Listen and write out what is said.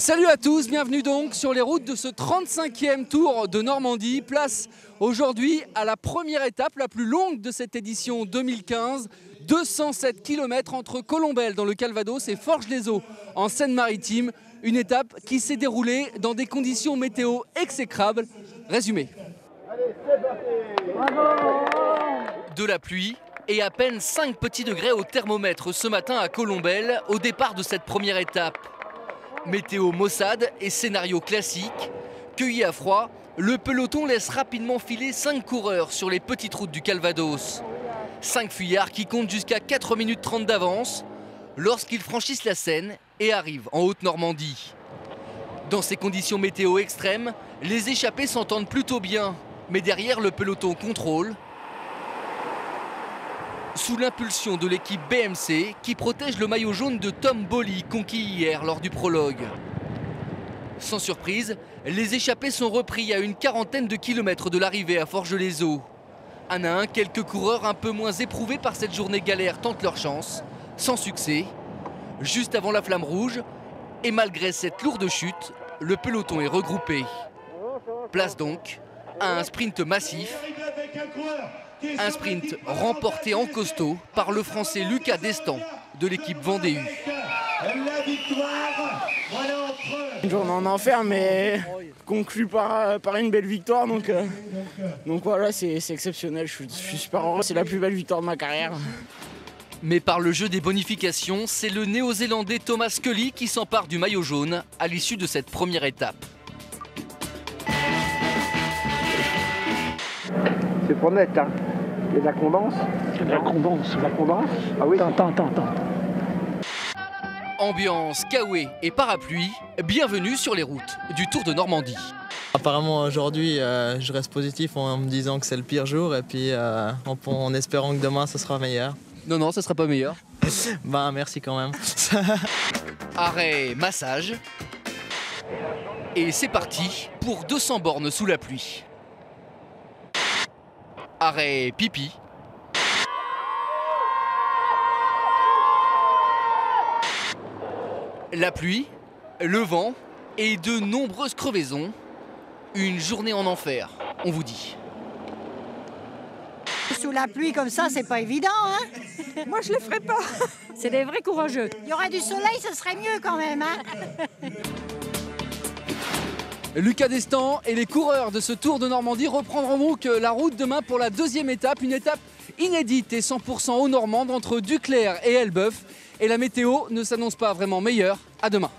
Salut à tous, bienvenue donc sur les routes de ce 35e Tour de Normandie. Place aujourd'hui à la première étape, la plus longue de cette édition 2015. 207 km entre Colombelles dans le Calvados et Forges-les-Eaux en Seine-Maritime. Une étape qui s'est déroulée dans des conditions météo exécrables. Résumé. Allez, c'est parti. Bravo. De la pluie et à peine 5 petits degrés au thermomètre ce matin à Colombelles au départ de cette première étape. Météo maussade et scénario classique. Cueilli à froid, le peloton laisse rapidement filer 5 coureurs sur les petites routes du Calvados. 5 fuyards qui comptent jusqu'à 4 minutes 30 d'avance lorsqu'ils franchissent la Seine et arrivent en Haute-Normandie. Dans ces conditions météo extrêmes, les échappés s'entendent plutôt bien. Mais derrière, le peloton contrôle. Sous l'impulsion de l'équipe BMC qui protège le maillot jaune de Tom Bolly conquis hier lors du prologue. Sans surprise, les échappés sont repris à une quarantaine de kilomètres de l'arrivée à Forges-les-Eaux. Un à un, quelques coureurs un peu moins éprouvés par cette journée galère tentent leur chance, sans succès. Juste avant la flamme rouge, et malgré cette lourde chute, le peloton est regroupé. Place donc à un sprint massif. Un sprint remporté en costaud par le Français Lucas Destan de l'équipe Vendée U. Une journée en enfer, mais conclue par une belle victoire. Donc voilà, c'est exceptionnel. Je suis super heureux. C'est la plus belle victoire de ma carrière. Mais par le jeu des bonifications, c'est le néo-zélandais Thomas Scully qui s'empare du maillot jaune à l'issue de cette première étape. C'est pas net, hein. Il y a de la condense. De la condense. Ah oui. Attends. Ambiance, kawaii et parapluie, bienvenue sur les routes du Tour de Normandie. Apparemment aujourd'hui je reste positif en me disant que c'est le pire jour et puis en espérant que demain ça sera meilleur. Non, ça sera pas meilleur. Ben merci quand même. Arrêt, massage. Et c'est parti pour 200 bornes sous la pluie. Arrêt, pipi. La pluie, le vent et de nombreuses crevaisons. Une journée en enfer, on vous dit. Sous la pluie comme ça, c'est pas évident, hein. Moi, je le ferai pas. C'est des vrais courageux. Il y aurait du soleil, ce serait mieux quand même, hein. Lucas Destan et les coureurs de ce Tour de Normandie reprendront donc la route demain pour la deuxième étape. Une étape inédite et 100% aux Normandes entre Duclair et Elbeuf. Et la météo ne s'annonce pas vraiment meilleure. À demain.